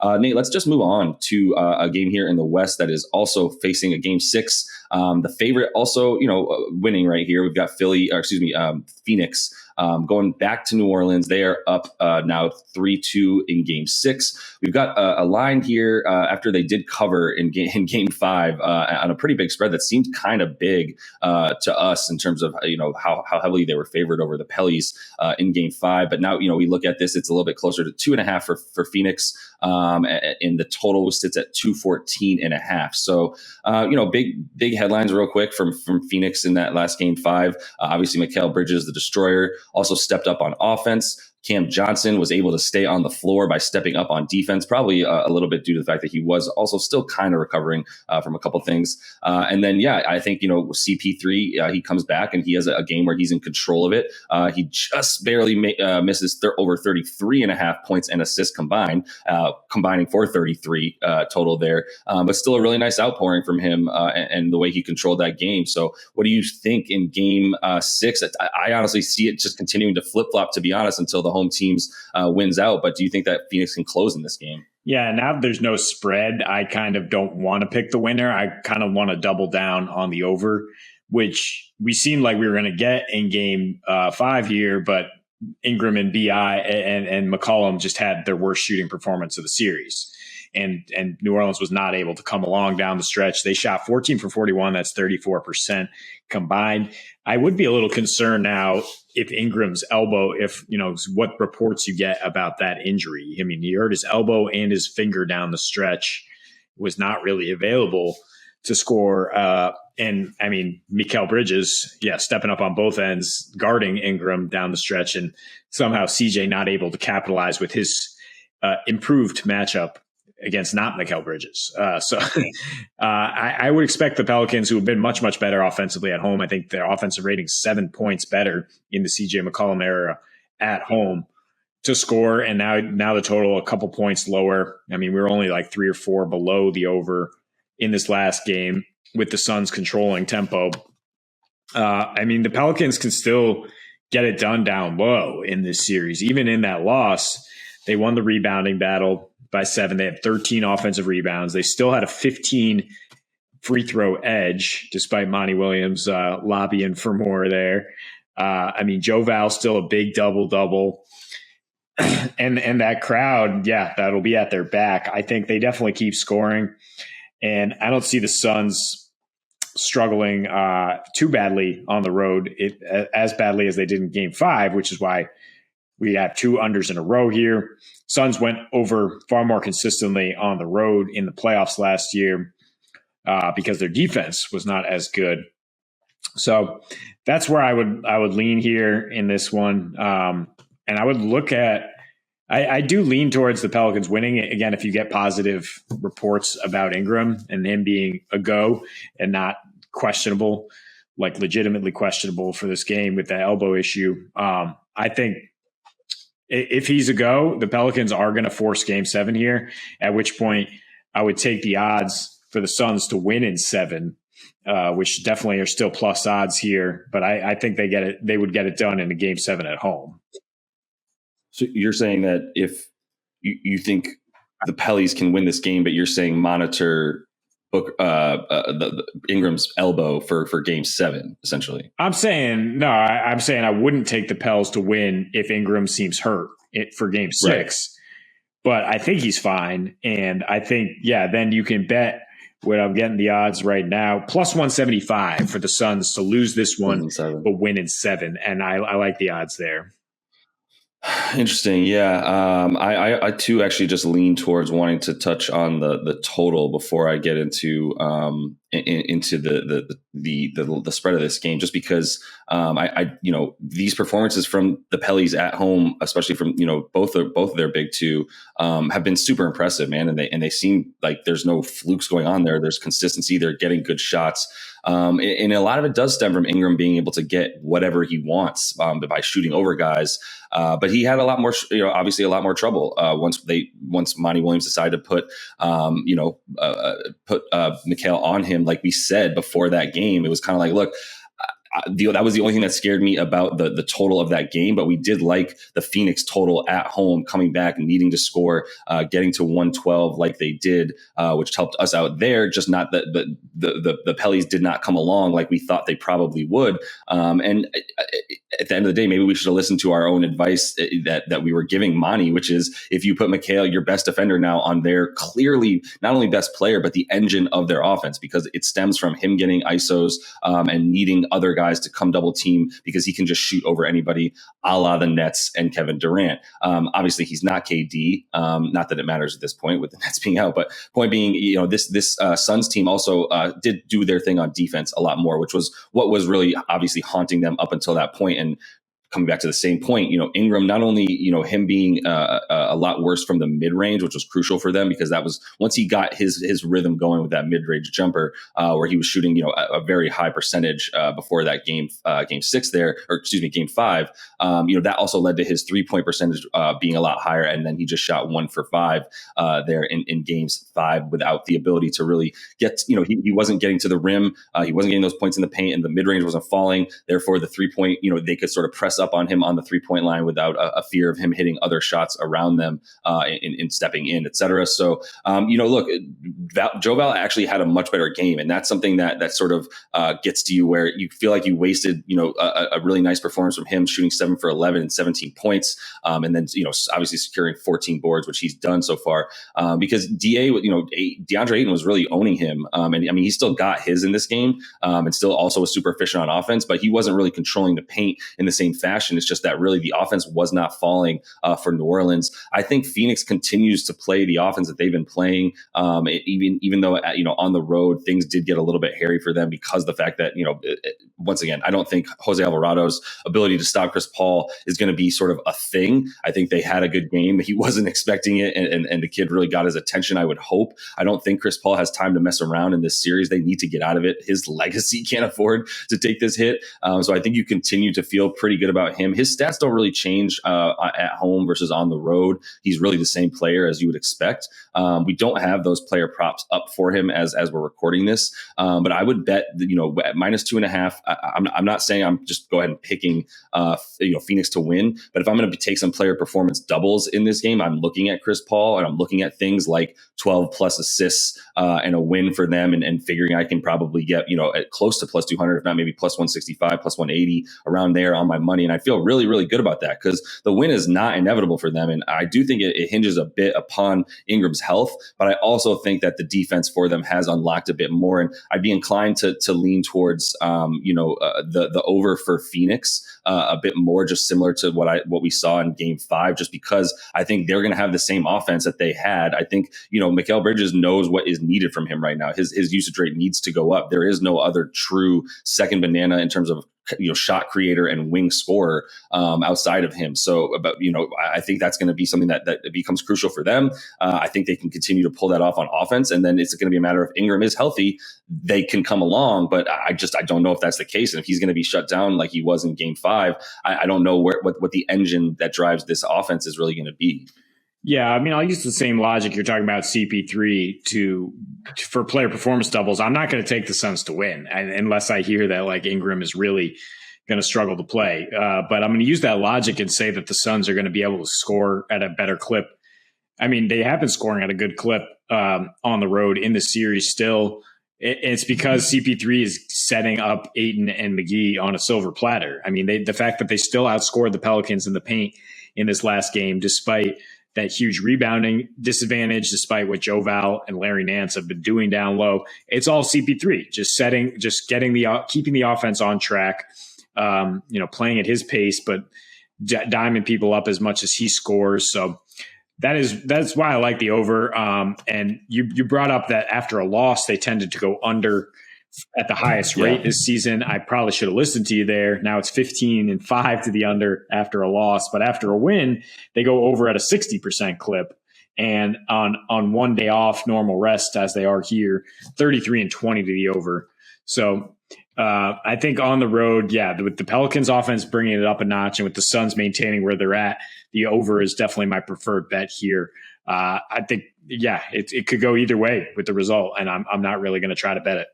Nate, let's just move on to a game here in the West that is also facing a game 6. The favorite also, winning right here. We've got Phoenix going back to New Orleans. They are up now 3-2 in game 6. We've got a line here after they did cover in game 5 on a pretty big spread that seemed kind of big to us in terms of, how heavily they were favored over the Pellies in game 5. But now, we look at this, it's a little bit closer to 2.5 for Phoenix. And the total sits at 214.5. So, big headlines real quick from Phoenix in that last game 5. Obviously, Mikal Bridges, the destroyer, also stepped up on offense. Cam Johnson was able to stay on the floor by stepping up on defense, probably a little bit due to the fact that he was also still kind of recovering from a couple things. And then, I think, CP3, he comes back and he has a game where he's in control of it. He just barely misses over 33.5 points and assists combining for 33 total there. But still a really nice outpouring from him and the way he controlled that game. So what do you think in game 6? I honestly see it just continuing to flip-flop, to be honest, until the home teams wins out. But do you think that Phoenix can close in this game? Yeah, now that there's no spread, I kind of don't want to pick the winner. I kind of want to double down on the over, which we seemed like we were going to get in game 5 here, but Ingram and BI and McCollum just had their worst shooting performance of the series. And New Orleans was not able to come along down the stretch. They shot 14 for 41. That's 34% combined. I would be a little concerned now if Ingram's elbow, what reports you get about that injury. I mean, he hurt his elbow and his finger down the stretch, was not really available to score. And I mean, Mikal Bridges, stepping up on both ends, guarding Ingram down the stretch, and somehow CJ not able to capitalize with his improved matchup against not Mikal Bridges. I would expect the Pelicans, who have been much, much better offensively at home. I think their offensive rating 7 points better in the CJ McCollum era at home to score. And now the total a couple points lower. I mean, we were only like 3 or 4 below the over in this last game with the Suns controlling tempo. I mean, the Pelicans can still get it done down low in this series. Even in that loss, they won the rebounding battle by 7. They had 13 offensive rebounds. They still had a 15 free throw edge, despite Monty Williams lobbying for more there. I mean, Joe Val's still a big double-double. and that crowd, that'll be at their back. I think they definitely keep scoring. And I don't see the Suns struggling too badly on the road, as badly as they did in game 5, which is why we have 2 unders in a row here. Suns went over far more consistently on the road in the playoffs last year because their defense was not as good. So that's where I would lean here in this one. And I would look at – I do lean towards the Pelicans winning. Again, if you get positive reports about Ingram and him being a go and not questionable, like legitimately questionable for this game with the elbow issue, I think – if he's a go, the Pelicans are going to force game 7 here, at which point I would take the odds for the Suns to win in 7, which definitely are still plus odds here. But I think they would get it done in a game 7 at home. So you're saying that if you think the Pellies can win this game, but you're saying monitor Ingram's elbow for game 7, essentially. I'm saying I wouldn't take the Pels to win if Ingram seems hurt for game 6, right. But I think he's fine. And I think, then you can bet what I'm getting the odds right now, plus 175 for the Suns to lose this one, but win in 7. And I like the odds there. Interesting. Yeah. I too actually just lean towards wanting to touch on the total before I get into the spread of this game, just because these performances from the Pellies at home, especially from both of their big 2, have been super impressive, man. And they seem like there's no flukes going on there. There's consistency. They're getting good shots. And a lot of it does stem from Ingram being able to get whatever he wants by shooting over guys. But he had a lot more, obviously a lot more trouble once Monty Williams decided to put Mikal on him. Like we said before that game, it was kind of like, look, that was the only thing that scared me about the total of that game. But we did like the Phoenix total at home, coming back, needing to score, getting to 112 like they did, which helped us out there. Just not that the Pellies did not come along like we thought they probably would. And at the end of the day, maybe we should have listened to our own advice that we were giving Monty, which is if you put Mikal, your best defender, now on their clearly not only best player, but the engine of their offense, because it stems from him getting ISOs and needing other guys to come double team because he can just shoot over anybody, a la the Nets and Kevin Durant. Obviously, he's not KD. Not that it matters at this point with the Nets being out, but point being, this Suns team also did do their thing on defense a lot more, which was what was really obviously haunting them up until that point. And coming back to the same point, Ingram, not only, him being a lot worse from the mid range, which was crucial for them because that was once he got his rhythm going with that mid range jumper, where he was shooting, a very high percentage before that game 6 there, or excuse me, game 5. That also led to his 3-point percentage being a lot higher. And then he just shot 1 for 5 there in games 5 without the ability to really get, he wasn't getting to the rim. He wasn't getting those points in the paint and the mid range wasn't falling. Therefore, the 3-point, they could sort of press up on him on the 3-point line without a fear of him hitting other shots around them in stepping in, et cetera. So, look, Joe Val actually had a much better game. And that's something that sort of gets to you where you feel like you wasted, a really nice performance from him shooting 7 for 11 and 17 points. And then, obviously securing 14 boards, which he's done so far because DeAndre Ayton was really owning him. And I mean, he still got his in this game and still also was super efficient on offense, but he wasn't really controlling the paint in the same fashion. It's just that really the offense was not falling for New Orleans. I think Phoenix continues to play the offense that they've been playing, even though on the road things did get a little bit hairy for them because the fact that once again, I don't think Jose Alvarado's ability to stop Chris Paul is going to be sort of a thing. I think they had a good game. He wasn't expecting it, and the kid really got his attention, I would hope. I don't think Chris Paul has time to mess around in this series. They need to get out of it. His legacy can't afford to take this hit. So I think you continue to feel pretty good about him. His stats don't really change at home versus on the road. He's really the same player as you would expect. We don't have those player props up for him as we're recording this, but I would bet at -2.5. I'm not saying I'm just go ahead and picking Phoenix to win, but if I'm going to take some player performance doubles in this game, I'm looking at Chris Paul and I'm looking at things like 12 plus assists and a win for them, and figuring I can probably get at close to +200, if not maybe +165, +180 around there on my money, and I feel really, really good about that because the win is not inevitable for them. And I do think it hinges a bit upon Ingram's health, but I also think that the defense for them has unlocked a bit more. And I'd be inclined to lean towards, the over for Phoenix a bit more, just similar to what we saw in game 5, just because I think they're going to have the same offense that they had. I think, Mikal Bridges knows what is needed from him right now. His usage rate needs to go up. There is no other true second banana in terms of shot creator and wing scorer outside of him. So, I think that's going to be something that becomes crucial for them. I think they can continue to pull that off on offense, and then it's going to be a matter of Ingram is healthy, they can come along. But I don't know if that's the case, and if he's going to be shut down like he was in Game 5, I don't know what the engine that drives this offense is really going to be. Yeah, I mean, I'll use the same logic you're talking about CP3 for player performance doubles. I'm not going to take the Suns to win unless I hear that like Ingram is really going to struggle to play. But I'm going to use that logic and say that the Suns are going to be able to score at a better clip. I mean, they have been scoring at a good clip on the road in the series still. It's because CP3 is setting up Ayton and McGee on a silver platter. I mean, the fact that they still outscored the Pelicans in the paint in this last game, despite that huge rebounding disadvantage, despite what Joe Val and Larry Nance have been doing down low, it's all CP3, keeping the offense on track, playing at his pace, but diming people up as much as he scores. So that's why I like the over. And you brought up that after a loss, they tended to go under at the highest rate this season. I probably should have listened to you there. Now it's 15-5 to the under after a loss, but after a win, they go over at a 60% clip. And on one day off, normal rest as they are here, 33-20 to the over. So I think on the road, with the Pelicans offense bringing it up a notch and with the Suns maintaining where they're at, the over is definitely my preferred bet here. I think, it could go either way with the result, and I'm not really going to try to bet it.